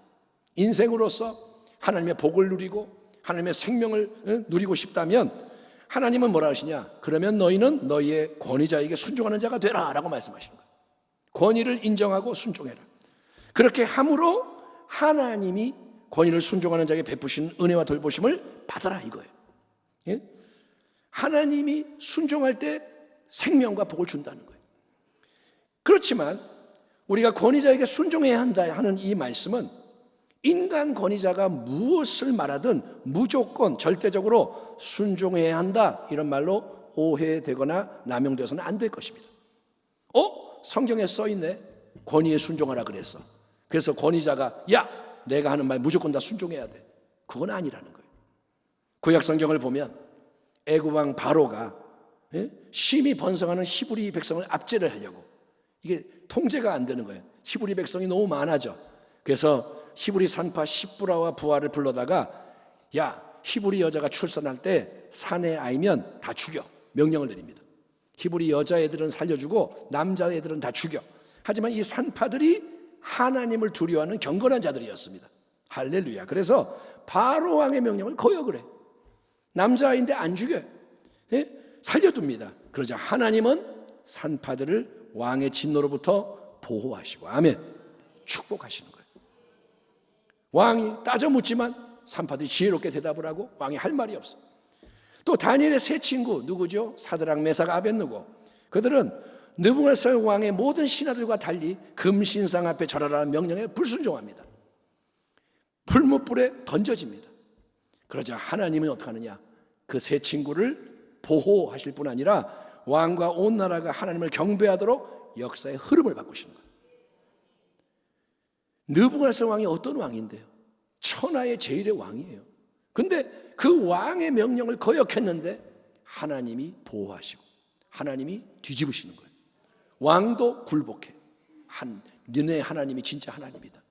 인생으로서 하나님의 복을 누리고 하나님의 생명을 누리고 싶다면 하나님은 뭐라 하시냐? 그러면 너희는 너희의 권위자에게 순종하는 자가 되라 라고 말씀하시는 거예요. 권위를 인정하고 순종해라. 그렇게 함으로 하나님이 권위를 순종하는 자에게 베푸신 은혜와 돌보심을 받아라 이거예요. 예? 하나님이 순종할 때 생명과 복을 준다는 거예요. 그렇지만 우리가 권위자에게 순종해야 한다 하는 이 말씀은 인간 권위자가 무엇을 말하든 무조건 절대적으로 순종해야 한다 이런 말로 오해되거나 남용되어서는 안 될 것입니다. 성경에 써있네. 권위에 순종하라 그랬어. 그래서 권위자가 야 내가 하는 말 무조건 다 순종해야 돼. 그건 아니라는 거예요. 구약 성경을 보면 애굽 왕 바로가 심히 번성하는 히브리 백성을 압제를 하려고, 이게 통제가 안 되는 거예요. 히브리 백성이 너무 많아져. 그래서 히브리 산파 십부라와 부하를 불러다가 야 히브리 여자가 출산할 때 사내 아이면 다 죽여 명령을 내립니다. 히브리 여자애들은 살려주고 남자애들은 다 죽여. 하지만 이 산파들이 하나님을 두려워하는 경건한 자들이었습니다. 할렐루야. 그래서 바로 왕의 명령을 거역을 해. 남자아이인데 안 죽여요. 살려둡니다. 그러자 하나님은 산파들을 왕의 진노로부터 보호하시고, 아멘, 축복하시는 거예요. 왕이 따져 묻지만 산파들이 지혜롭게 대답을 하고 왕이 할 말이 없어. 또 다니엘의 세 친구 누구죠? 사드락, 메삭, 아벳느고. 그들은 느부갓네살 왕의 모든 신하들과 달리 금신상 앞에 절하라는 명령에 불순종합니다. 풀무불에 던져집니다. 그러자 하나님은 어떻게 하느냐? 그 세 친구를 보호하실 뿐 아니라 왕과 온 나라가 하나님을 경배하도록 역사의 흐름을 바꾸시는 거예요. 느부갓네살 왕이 어떤 왕인데요? 천하의 제일의 왕이에요. 근데 그 왕의 명령을 거역했는데 하나님이 보호하시고 하나님이 뒤집으시는 거예요. 왕도 굴복해. 너네 하나님이 진짜 하나님이다.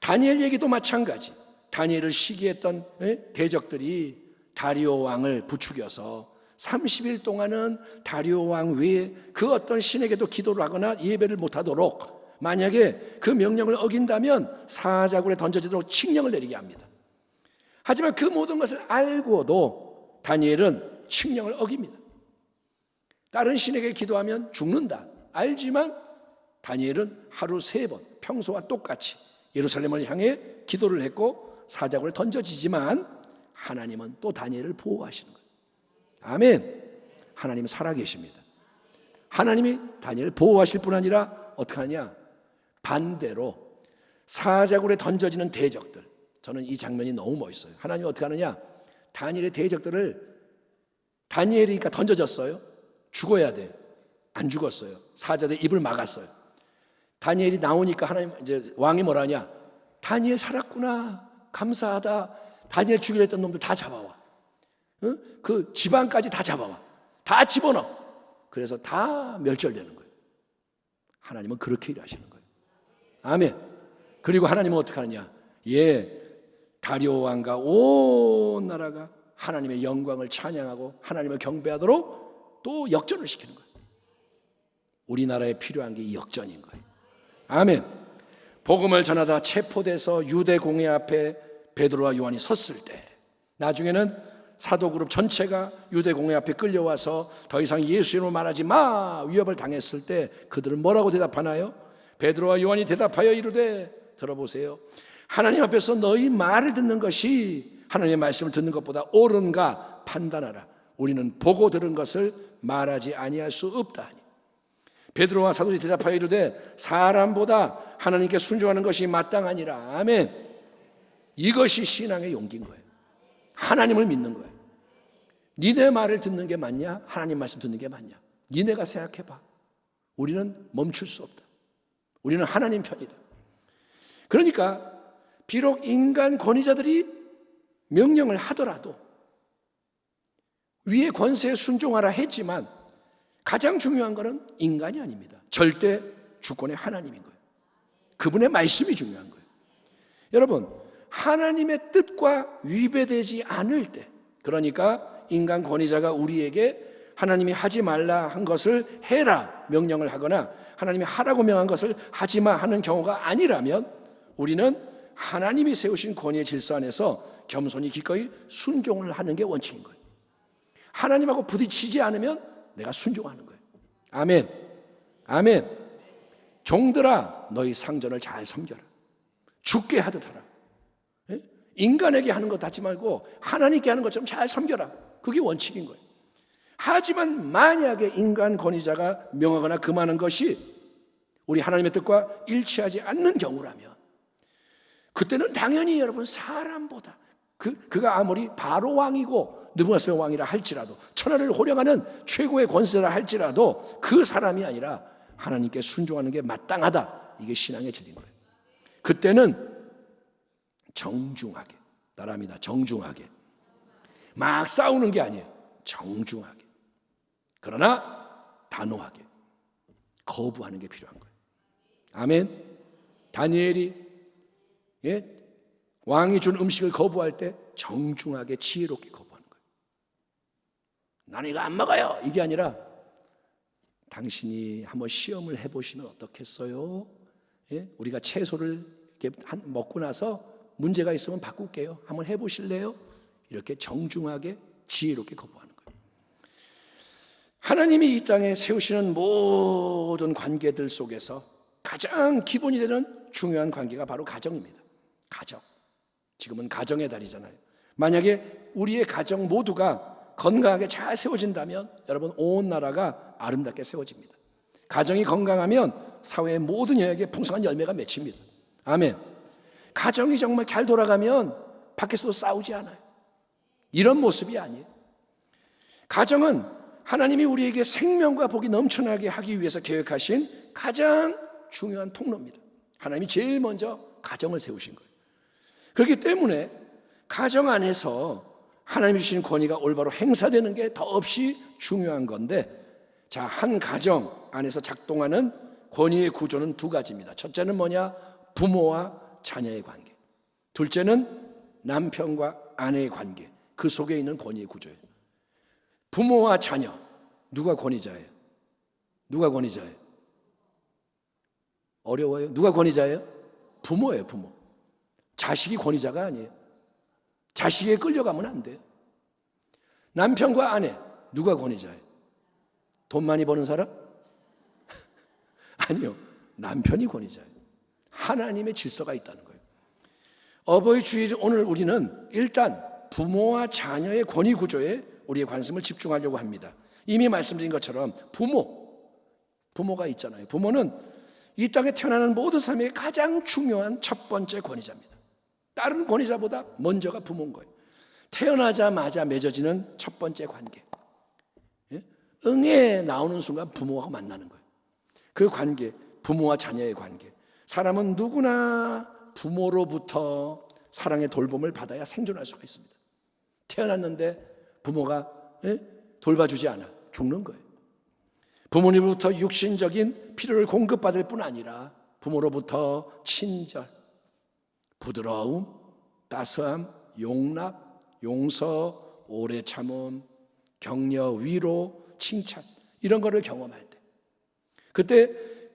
다니엘 얘기도 마찬가지. 다니엘을 시기했던 대적들이 다리오 왕을 부추겨서 30일 동안은 다리오 왕 외에 그 어떤 신에게도 기도를 하거나 예배를 못하도록, 만약에 그 명령을 어긴다면 사자굴에 던져지도록 칙령을 내리게 합니다. 하지만 그 모든 것을 알고도 다니엘은 칙령을 어깁니다. 다른 신에게 기도하면 죽는다 알지만 다니엘은 하루 3번 평소와 똑같이 예루살렘을 향해 기도를 했고 사자굴에 던져지지만 하나님은 또 다니엘을 보호하시는 거예요. 아멘. 하나님은 살아계십니다. 하나님이 다니엘을 보호하실 뿐 아니라 어떻게 하냐? 반대로 사자굴에 던져지는 대적들, 저는 이 장면이 너무 멋있어요. 하나님이 어떻게 하느냐? 다니엘의 대적들을, 다니엘이니까 던져졌어요. 죽어야 돼. 안 죽었어요. 사자들 입을 막았어요. 다니엘이 나오니까 하나님, 이제 왕이 뭐라 하냐? 다니엘 살았구나. 감사하다. 다니엘 죽이려 했던 놈들 다 잡아와. 그 지방까지 다 잡아와. 다 집어넣어. 그래서 다 멸절되는 거예요. 하나님은 그렇게 일하시는 거예요. 아멘. 그리고 하나님은 어떻게 하느냐? 다리오 왕과 온 나라가 하나님의 영광을 찬양하고 하나님을 경배하도록 또 역전을 시키는 거예요. 우리나라에 필요한 게 이 역전인 거예요. 아멘. 복음을 전하다 체포돼서 유대 공회 앞에 베드로와 요한이 섰을 때, 나중에는 사도 그룹 전체가 유대 공회 앞에 끌려와서 더 이상 예수 이름으로 말하지 마 위협을 당했을 때 그들은 뭐라고 대답하나요? 베드로와 요한이 대답하여 이르되, 들어보세요, 하나님 앞에서 너희 말을 듣는 것이 하나님의 말씀을 듣는 것보다 옳은가 판단하라. 우리는 보고 들은 것을 말하지 아니할 수 없다 하니. 베드로와 사도들이 대답하여 이르되, 사람보다 하나님께 순종하는 것이 마땅하니라. 아멘. 이것이 신앙의 용기인 거예요. 하나님을 믿는 거예요. 니네 말을 듣는 게 맞냐? 하나님 말씀 듣는 게 맞냐? 니네가 생각해봐. 우리는 멈출 수 없다. 우리는 하나님 편이다. 그러니까 비록 인간 권위자들이 명령을 하더라도 위의 권세에 순종하라 했지만 가장 중요한 것은 인간이 아닙니다. 절대 주권의 하나님인 거예요. 그분의 말씀이 중요한 거예요. 여러분, 하나님의 뜻과 위배되지 않을 때, 그러니까 인간 권위자가 우리에게 하나님이 하지 말라 한 것을 해라 명령을 하거나 하나님이 하라고 명한 것을 하지 마 하는 경우가 아니라면 우리는 하나님이 세우신 권위의 질서 안에서 겸손히 기꺼이 순종을 하는 게 원칙인 거예요. 하나님하고 부딪히지 않으면 내가 순종하는 거예요. 아멘. 아멘. 종들아, 너희 상전을 잘 섬겨라. 죽게 하듯 하라. 인간에게 하는 것 하지 말고 하나님께 하는 것처럼 잘 섬겨라. 그게 원칙인 거예요. 하지만 만약에 인간 권위자가 명하거나 금하는 것이 우리 하나님의 뜻과 일치하지 않는 경우라면 그때는 당연히 여러분 사람보다 그가 아무리 바로 왕이고 느부갓네살 왕이라 할지라도 천하를 호령하는 최고의 권세라 할지라도 그 사람이 아니라 하나님께 순종하는 게 마땅하다. 이게 신앙의 진리인 거예요. 그때는 정중하게, 나랍니다. 정중하게. 막 싸우는 게 아니에요. 정중하게. 그러나 단호하게 거부하는 게 필요한 거예요. 아멘. 다니엘이 왕이 준 음식을 거부할 때 정중하게 지혜롭게 거부하는 거예요. 나는 이거 안 먹어요. 이게 아니라 당신이 한번 시험을 해보시면 어떻겠어요? 우리가 채소를 이렇게 먹고 나서 문제가 있으면 바꿀게요. 한번 해보실래요? 이렇게 정중하게 지혜롭게 거부하는 거예요. 하나님이 이 땅에 세우시는 모든 관계들 속에서 가장 기본이 되는 중요한 관계가 바로 가정입니다. 가정. 지금은 가정의 달이잖아요. 만약에 우리의 가정 모두가 건강하게 잘 세워진다면 여러분 온 나라가 아름답게 세워집니다. 가정이 건강하면 사회의 모든 영역에 풍성한 열매가 맺힙니다. 아멘. 가정이 정말 잘 돌아가면 밖에서도 싸우지 않아요. 이런 모습이 아니에요. 가정은 하나님이 우리에게 생명과 복이 넘쳐나게 하기 위해서 계획하신 가장 중요한 통로입니다. 하나님이 제일 먼저 가정을 세우신 거예요. 그렇기 때문에 가정 안에서 하나님이 주신 권위가 올바로 행사되는 게 더없이 중요한 건데, 자, 한 가정 안에서 작동하는 권위의 구조는 두 가지입니다. 첫째는 뭐냐? 부모와 자녀의 관계. 둘째는 남편과 아내의 관계. 그 속에 있는 권위의 구조예요. 부모와 자녀. 누가 권위자예요? 누가 권위자예요? 어려워요? 누가 권위자예요? 부모예요, 부모. 자식이 권위자가 아니에요. 자식에게 끌려가면 안 돼요. 남편과 아내, 누가 권위자예요? 돈 많이 버는 사람? 아니요. 남편이 권위자예요. 하나님의 질서가 있다는 거예요. 어버이 주일 오늘 우리는 일단 부모와 자녀의 권위 구조에 우리의 관심을 집중하려고 합니다. 이미 말씀드린 것처럼 부모가 있잖아요. 부모는 이 땅에 태어나는 모든 삶의 가장 중요한 첫 번째 권위자입니다. 다른 권위자보다 먼저가 부모인 거예요. 태어나자마자 맺어지는 첫 번째 관계. 응애 나오는 순간 부모하고 만나는 거예요. 그 관계, 부모와 자녀의 관계. 사람은 누구나 부모로부터 사랑의 돌봄을 받아야 생존할 수가 있습니다. 태어났는데 부모가 돌봐주지 않아 죽는 거예요. 부모님으로부터 육신적인 필요를 공급받을 뿐 아니라 부모로부터 친절, 부드러움, 따스함, 용납, 용서, 오래 참음, 격려, 위로, 칭찬 이런 거를 경험할 때 그때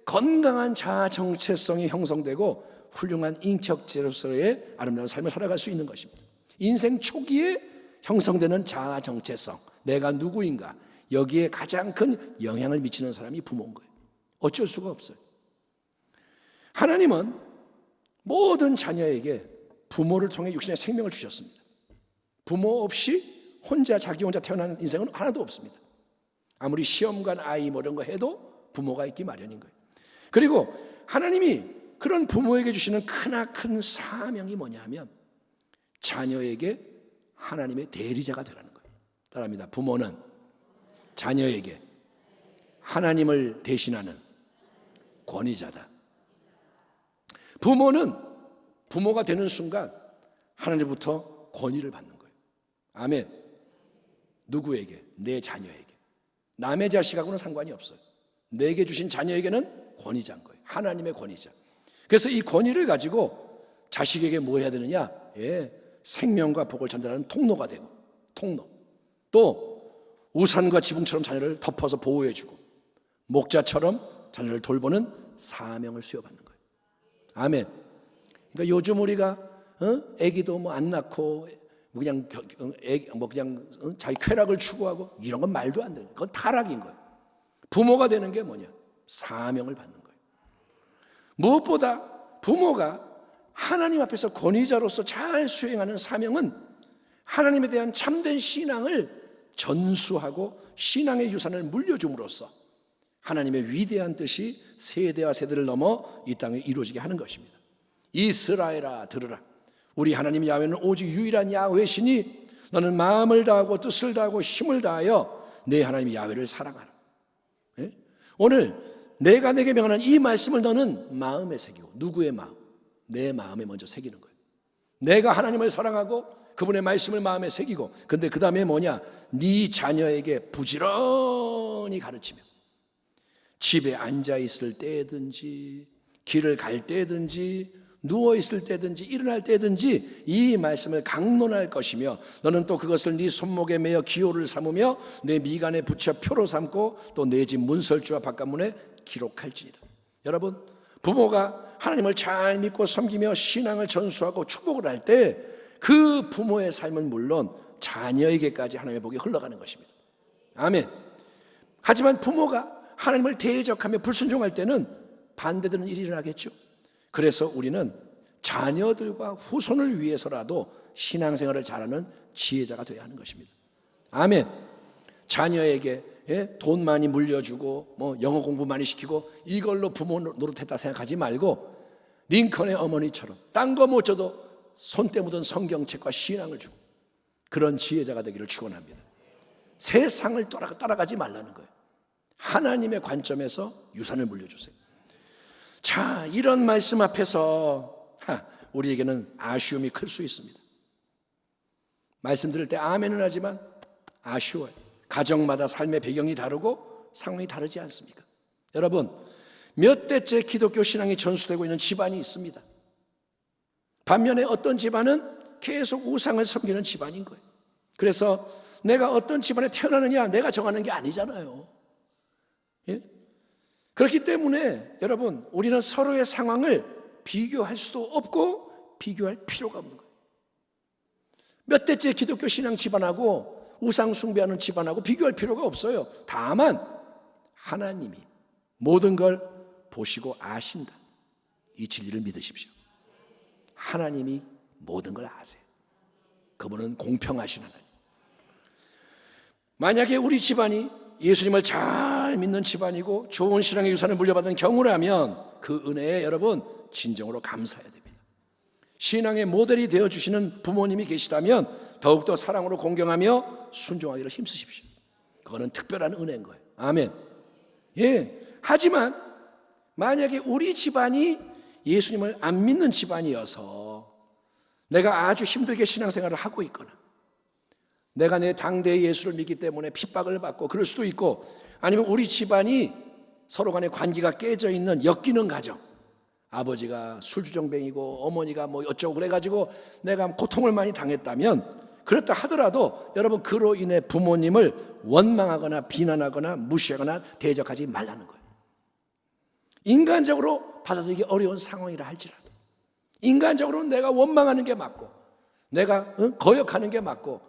건강한 자아 정체성이 형성되고 훌륭한 인격체로서의 아름다운 삶을 살아갈 수 있는 것입니다. 인생 초기에 형성되는 자아 정체성, 내가 누구인가, 여기에 가장 큰 영향을 미치는 사람이 부모인 거예요. 어쩔 수가 없어요. 하나님은 모든 자녀에게 부모를 통해 육신의 생명을 주셨습니다. 부모 없이 자기 혼자 태어난 인생은 하나도 없습니다. 아무리 시험관 아이 뭐 이런 거 해도 부모가 있기 마련인 거예요. 그리고 하나님이 그런 부모에게 주시는 크나큰 사명이 뭐냐 하면 자녀에게 하나님의 대리자가 되라는 거예요. 따라합니다. 부모는 자녀에게 하나님을 대신하는 권위자다. 부모는 부모가 되는 순간 하나님부터 권위를 받는 거예요. 아멘. 누구에게? 내 자녀에게. 남의 자식하고는 상관이 없어요. 내게 주신 자녀에게는 권위자인 거예요. 하나님의 권위자. 그래서 이 권위를 가지고 자식에게 뭐 해야 되느냐? 생명과 복을 전달하는 통로가 되고, 통로. 또 우산과 지붕처럼 자녀를 덮어서 보호해주고 목자처럼 자녀를 돌보는 사명을 수여받는 거예요. 아멘. 그러니까 요즘 우리가 아기도 뭐 안 낳고 그냥 자기 쾌락을 추구하고 이런 건 말도 안 돼요. 그건 타락인 거예요. 부모가 되는 게 뭐냐? 사명을 받는 거예요. 무엇보다 부모가 하나님 앞에서 권위자로서 잘 수행하는 사명은 하나님에 대한 참된 신앙을 전수하고 신앙의 유산을 물려줌으로써 하나님의 위대한 뜻이 세대와 세대를 넘어 이 땅에 이루어지게 하는 것입니다. 이스라엘아 들으라. 우리 하나님 야훼는 오직 유일한 야훼시니 너는 마음을 다하고 뜻을 다하고 힘을 다하여 내 하나님 야훼를 사랑하라. 오늘 내가 내게 명하는 이 말씀을 너는 마음에 새기고, 누구의 마음? 내 마음에 먼저 새기는 거예요. 내가 하나님을 사랑하고 그분의 말씀을 마음에 새기고, 근데 그 다음에 뭐냐? 네 자녀에게 부지런히 가르치며 집에 앉아있을 때든지 길을 갈 때든지 누워있을 때든지 일어날 때든지 이 말씀을 강론할 것이며 너는 또 그것을 네 손목에 매어 기호를 삼으며 내 미간에 붙여 표로 삼고 또 내 집 문설주와 바깥문에 기록할지니라. 여러분, 부모가 하나님을 잘 믿고 섬기며 신앙을 전수하고 축복을 할 때 그 부모의 삶은 물론 자녀에게까지 하나님의 복이 흘러가는 것입니다. 아멘. 하지만 부모가 하나님을 대적하며 불순종할 때는 반대되는 일이 일어나겠죠. 그래서 우리는 자녀들과 후손을 위해서라도 신앙생활을 잘하는 지혜자가 되어야 하는 것입니다. 아멘. 자녀에게 돈 많이 물려주고 뭐 영어 공부 많이 시키고 이걸로 부모 노릇했다 생각하지 말고 링컨의 어머니처럼 딴 거 못 줘도 손때 묻은 성경책과 신앙을 주고 그런 지혜자가 되기를 축원합니다. 세상을 따라가지 말라는 거예요. 하나님의 관점에서 유산을 물려주세요. 자, 이런 말씀 앞에서 우리에게는 아쉬움이 클 수 있습니다. 말씀 들을 때 아멘은 하지만 아쉬워요. 가정마다 삶의 배경이 다르고 상황이 다르지 않습니까? 여러분, 몇 대째 기독교 신앙이 전수되고 있는 집안이 있습니다. 반면에 어떤 집안은 계속 우상을 섬기는 집안인 거예요. 그래서 내가 어떤 집안에 태어나느냐 내가 정하는 게 아니잖아요. 예? 그렇기 때문에 여러분, 우리는 서로의 상황을 비교할 수도 없고 비교할 필요가 없는 거예요. 몇 대째 기독교 신앙 집안하고 우상 숭배하는 집안하고 비교할 필요가 없어요. 다만 하나님이 모든 걸 보시고 아신다. 이 진리를 믿으십시오. 하나님이 모든 걸 아세요. 그분은 공평하신 하나님. 만약에 우리 집안이 예수님을 잘 믿는 집안이고 좋은 신앙의 유산을 물려받은 경우라면 그 은혜에 여러분 진정으로 감사해야 됩니다. 신앙의 모델이 되어주시는 부모님이 계시다면 더욱더 사랑으로 공경하며 순종하기를 힘쓰십시오. 그거는 특별한 은혜인 거예요. 아멘. 예. 하지만 만약에 우리 집안이 예수님을 안 믿는 집안이어서 내가 아주 힘들게 신앙생활을 하고 있거나 내가 내 당대의 예수를 믿기 때문에 핍박을 받고 그럴 수도 있고, 아니면 우리 집안이 서로 간의 관계가 깨져 있는 엮이는 가정, 아버지가 술주정뱅이고 어머니가 뭐 어쩌고 그래가지고 내가 고통을 많이 당했다면 그렇다 하더라도 여러분 그로 인해 부모님을 원망하거나 비난하거나 무시하거나 대적하지 말라는 거예요. 인간적으로 받아들이기 어려운 상황이라 할지라도, 인간적으로 내가 원망하는 게 맞고 내가 거역하는 게 맞고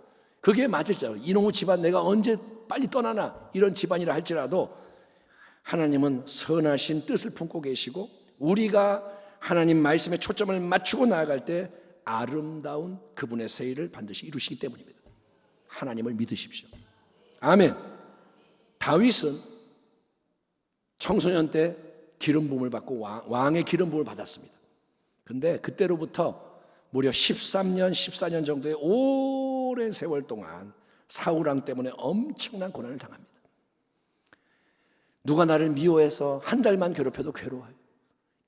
그게 맞을지라도, 이놈의 집안 내가 언제 빨리 떠나나 이런 집안이라 할지라도 하나님은 선하신 뜻을 품고 계시고 우리가 하나님 말씀에 초점을 맞추고 나아갈 때 아름다운 그분의 새 일을 반드시 이루시기 때문입니다. 하나님을 믿으십시오. 아멘. 다윗은 청소년 때 기름 부음을 받고 왕의 기름 부음을 받았습니다. 근데 그때로부터 무려 13년, 14년 정도의 오랜 세월 동안 사울왕 때문에 엄청난 고난을 당합니다. 누가 나를 미워해서 한 달만 괴롭혀도 괴로워요.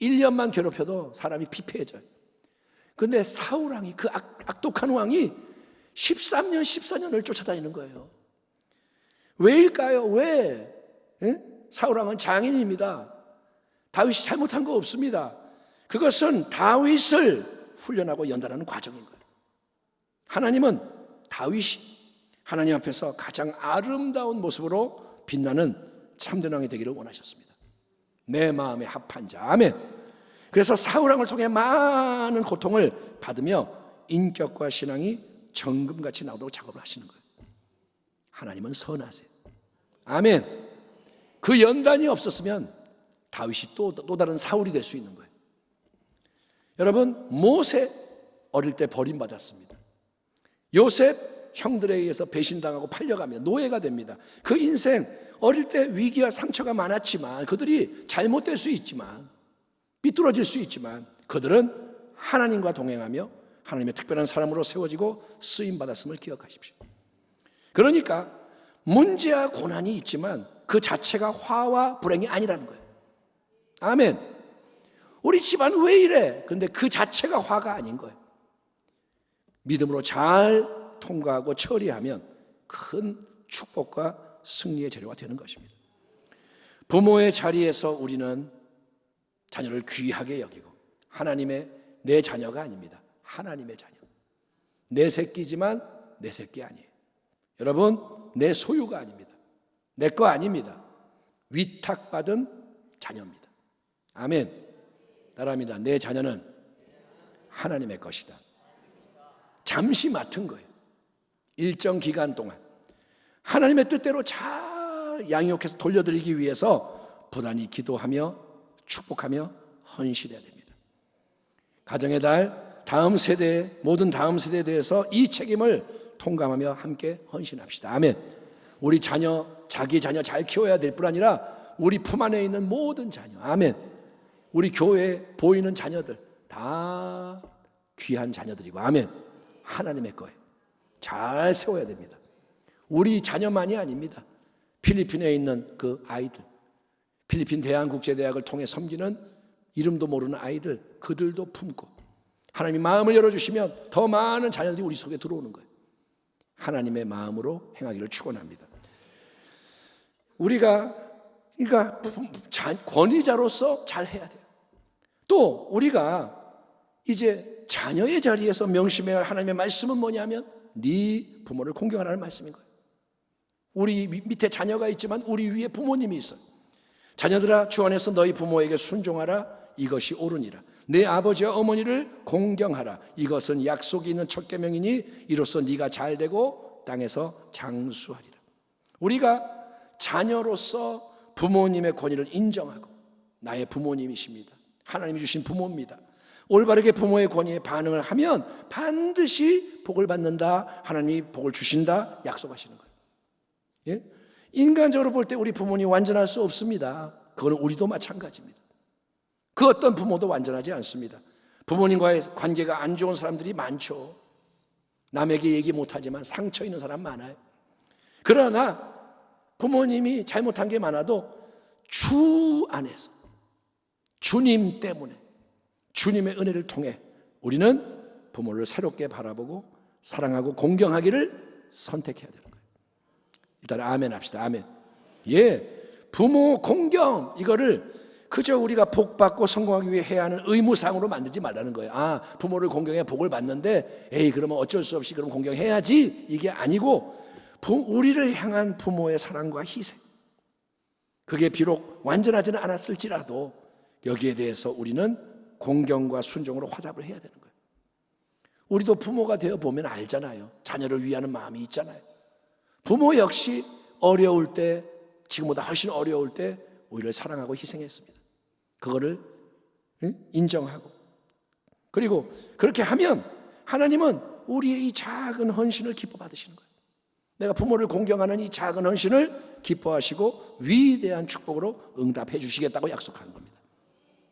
1년만 괴롭혀도 사람이 피폐해져요. 그런데 사울왕이, 그 악독한 왕이 13년, 14년을 쫓아다니는 거예요. 왜일까요? 왜? 사울왕은 장인입니다. 다윗이 잘못한 거 없습니다. 그것은 다윗을 훈련하고 연단하는 과정인 거예요. 하나님은 다윗이 하나님 앞에서 가장 아름다운 모습으로 빛나는 참된 왕이 되기를 원하셨습니다. 내 마음에 합한 자. 아멘. 그래서 사울왕을 통해 많은 고통을 받으며 인격과 신앙이 정금같이 나오도록 작업을 하시는 거예요. 하나님은 선하세요. 아멘. 그 연단이 없었으면 다윗이 또 다른 사울이 될 수 있는 거예요. 여러분, 모세 어릴 때 버림받았습니다. 요셉 형들에 의해서 배신당하고 팔려가며 노예가 됩니다. 그 인생 어릴 때 위기와 상처가 많았지만, 그들이 잘못될 수 있지만, 삐뚤어질 수 있지만 그들은 하나님과 동행하며 하나님의 특별한 사람으로 세워지고 쓰임받았음을 기억하십시오. 그러니까 문제와 고난이 있지만 그 자체가 화와 불행이 아니라는 거예요. 아멘. 우리 집안 왜 이래? 근데 그 자체가 화가 아닌 거예요. 믿음으로 잘 통과하고 처리하면 큰 축복과 승리의 재료가 되는 것입니다. 부모의 자리에서 우리는 자녀를 귀하게 여기고, 하나님의 내 자녀가 아닙니다. 하나님의 자녀. 내 새끼지만 내 새끼 아니에요. 여러분, 내 소유가 아닙니다. 내 거 아닙니다. 위탁받은 자녀입니다. 아멘. 따라합니다. 내 자녀는 하나님의 것이다. 잠시 맡은 거예요. 일정 기간 동안 하나님의 뜻대로 잘 양육해서 돌려드리기 위해서 부단히 기도하며 축복하며 헌신해야 됩니다. 가정의 달, 다음 세대, 모든 다음 세대에 대해서 이 책임을 통감하며 함께 헌신합시다. 아멘. 우리 자녀, 자기 자녀 잘 키워야 될 뿐 아니라 우리 품 안에 있는 모든 자녀. 아멘. 우리 교회에 보이는 자녀들 다 귀한 자녀들이고, 아멘. 하나님의 거예요. 잘 세워야 됩니다. 우리 자녀만이 아닙니다. 필리핀에 있는 그 아이들, 필리핀 대한국제대학을 통해 섬기는 이름도 모르는 아이들, 그들도 품고 하나님이 마음을 열어주시면 더 많은 자녀들이 우리 속에 들어오는 거예요. 하나님의 마음으로 행하기를 축원합니다. 우리가 그러니까 권위자로서 잘 해야 돼요. 또 우리가 이제 자녀의 자리에서 명심해야 할 하나님의 말씀은 뭐냐면 네 부모를 공경하라는 말씀인 거예요. 우리 밑에 자녀가 있지만 우리 위에 부모님이 있어요. 자녀들아, 주 안에서 너희 부모에게 순종하라. 이것이 옳으니라. 내 아버지와 어머니를 공경하라. 이것은 약속이 있는 첫 계명이니 이로써 네가 잘되고 땅에서 장수하리라. 우리가 자녀로서 부모님의 권위를 인정하고, 나의 부모님이십니다. 하나님이 주신 부모입니다. 올바르게 부모의 권위에 반응을 하면 반드시 복을 받는다. 하나님이 복을 주신다. 약속하시는 거예요. 예? 인간적으로 볼 때 우리 부모님 완전할 수 없습니다. 그거는 우리도 마찬가지입니다. 그 어떤 부모도 완전하지 않습니다. 부모님과의 관계가 안 좋은 사람들이 많죠. 남에게 얘기 못하지만 상처 있는 사람 많아요. 그러나 부모님이 잘못한 게 많아도 주 안에서 주님 때문에, 주님의 은혜를 통해 우리는 부모를 새롭게 바라보고 사랑하고 공경하기를 선택해야 되는 거예요. 일단 아멘 합시다. 아멘. 예, 부모 공경, 이거를 그저 우리가 복 받고 성공하기 위해 해야 하는 의무사항으로 만들지 말라는 거예요. 부모를 공경해 복을 받는데 그러면 어쩔 수 없이 그럼 공경해야지, 이게 아니고 우리를 향한 부모의 사랑과 희생, 그게 비록 완전하지는 않았을지라도 여기에 대해서 우리는 공경과 순종으로 화답을 해야 되는 거예요. 우리도 부모가 되어 보면 알잖아요. 자녀를 위하는 마음이 있잖아요. 부모 역시 어려울 때, 지금보다 훨씬 어려울 때 오히려 사랑하고 희생했습니다. 그거를 인정하고, 그리고 그렇게 하면 하나님은 우리의 이 작은 헌신을 기뻐 받으시는 거예요. 내가 부모를 공경하는 이 작은 헌신을 기뻐하시고 위대한 축복으로 응답해 주시겠다고 약속하는 겁니다.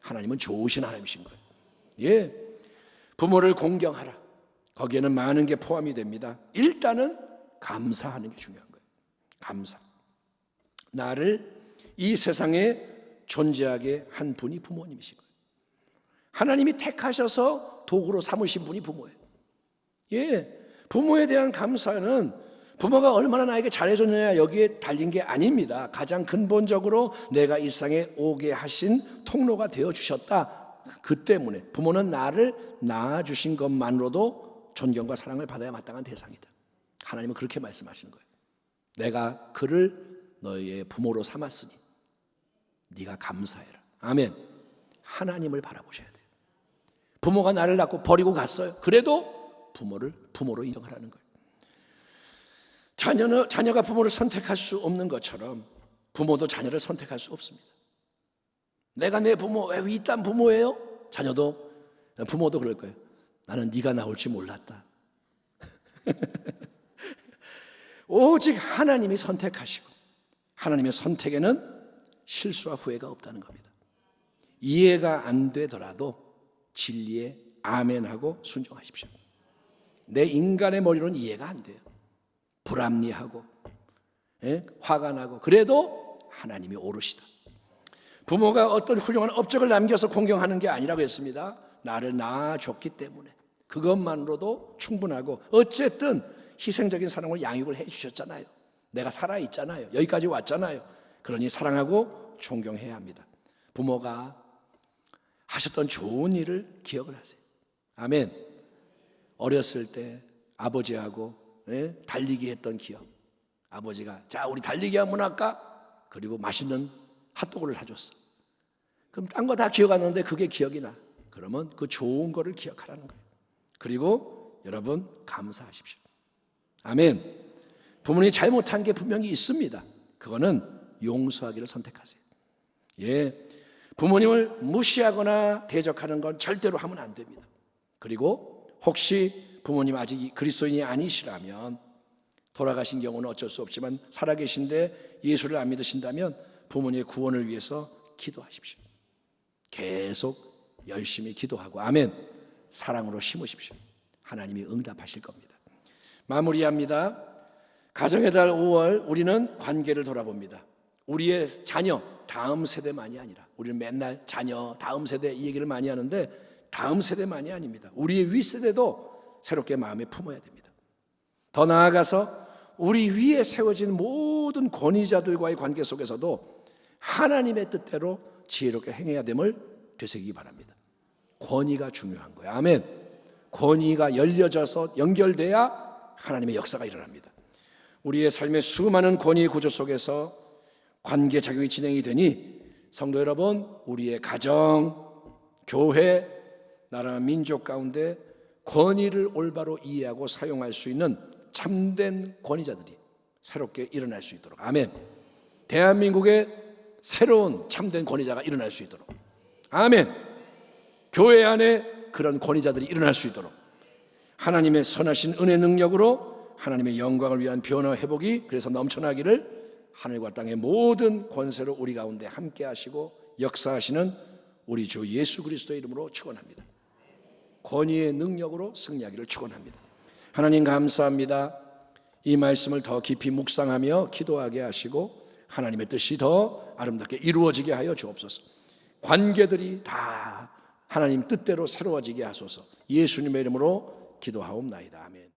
하나님은 좋으신 하나님이신 거예요. 부모를 공경하라. 거기에는 많은 게 포함이 됩니다. 일단은 감사하는 게 중요한 거예요. 감사. 나를 이 세상에 존재하게 한 분이 부모님이신 거예요. 하나님이 택하셔서 도구로 삼으신 분이 부모예요. 부모에 대한 감사는 부모가 얼마나 나에게 잘해줬느냐 여기에 달린 게 아닙니다. 가장 근본적으로 내가 이 세상에 오게 하신 통로가 되어주셨다. 그 때문에 부모는 나를 낳아주신 것만으로도 존경과 사랑을 받아야 마땅한 대상이다. 하나님은 그렇게 말씀하시는 거예요. 내가 그를 너희의 부모로 삼았으니 네가 감사해라. 아멘. 하나님을 바라보셔야 돼요. 부모가 나를 낳고 버리고 갔어요. 그래도 부모를 부모로 인정하라는 거예요. 자녀가 부모를 선택할 수 없는 것처럼 부모도 자녀를 선택할 수 없습니다. 내가 내 부모, 왜 이딴 부모예요? 부모도 그럴 거예요. 나는 네가 나올 줄 몰랐다. 오직 하나님이 선택하시고 하나님의 선택에는 실수와 후회가 없다는 겁니다. 이해가 안 되더라도 진리에 아멘하고 순종하십시오. 내 인간의 머리로는 이해가 안 돼요. 불합리하고 화가 나고, 그래도 하나님이 오르시다. 부모가 어떤 훌륭한 업적을 남겨서 공경하는 게 아니라고 했습니다. 나를 낳아줬기 때문에 그것만으로도 충분하고, 어쨌든 희생적인 사랑으로 양육을 해 주셨잖아요. 내가 살아있잖아요. 여기까지 왔잖아요. 그러니 사랑하고 존경해야 합니다. 부모가 하셨던 좋은 일을 기억을 하세요. 아멘. 어렸을 때 아버지하고 달리기 했던 기억. 아버지가 자 우리 달리기 한번 할까? 그리고 맛있는 핫도그를 사줬어. 그럼 딴 거 다 기억 안 나는데 그게 기억이 나. 그러면 그 좋은 거를 기억하라는 거예요. 그리고 여러분 감사하십시오. 아멘. 부모님이 잘못한 게 분명히 있습니다. 그거는 용서하기를 선택하세요. 부모님을 무시하거나 대적하는 건 절대로 하면 안 됩니다. 그리고 혹시 부모님 아직 그리스도인이 아니시라면, 돌아가신 경우는 어쩔 수 없지만 살아계신데 예수를 안 믿으신다면 부모님의 구원을 위해서 기도하십시오. 계속 열심히 기도하고 아멘, 사랑으로 심으십시오. 하나님이 응답하실 겁니다. 마무리합니다. 가정의 달 5월 우리는 관계를 돌아봅니다. 우리의 자녀, 다음 세대만이 아니라, 우리는 맨날 자녀, 다음 세대 이 얘기를 많이 하는데 다음 세대만이 아닙니다. 우리의 윗세대도 새롭게 마음에 품어야 됩니다. 더 나아가서 우리 위에 세워진 모든 권위자들과의 관계 속에서도 하나님의 뜻대로 지혜롭게 행해야 됨을 되새기기 바랍니다. 권위가 중요한 거예요. 아멘. 권위가 열려져서 연결돼야 하나님의 역사가 일어납니다. 우리의 삶의 수많은 권위의 구조 속에서 관계 작용이 진행이 되니 성도 여러분, 우리의 가정, 교회, 나라, 민족 가운데 권위를 올바로 이해하고 사용할 수 있는 참된 권위자들이 새롭게 일어날 수 있도록, 아멘. 대한민국에 새로운 참된 권위자가 일어날 수 있도록, 아멘. 교회 안에 그런 권위자들이 일어날 수 있도록 하나님의 선하신 은혜 능력으로 하나님의 영광을 위한 변화 회복이 그래서 넘쳐나기를 하늘과 땅의 모든 권세로 우리 가운데 함께 하시고 역사하시는 우리 주 예수 그리스도의 이름으로 축원합니다. 권위의 능력으로 승리하기를 축원합니다. 하나님 감사합니다. 이 말씀을 더 깊이 묵상하며 기도하게 하시고 하나님의 뜻이 더 아름답게 이루어지게 하여 주옵소서. 관계들이 다 하나님 뜻대로 새로워지게 하소서. 예수님의 이름으로 기도하옵나이다. 아멘.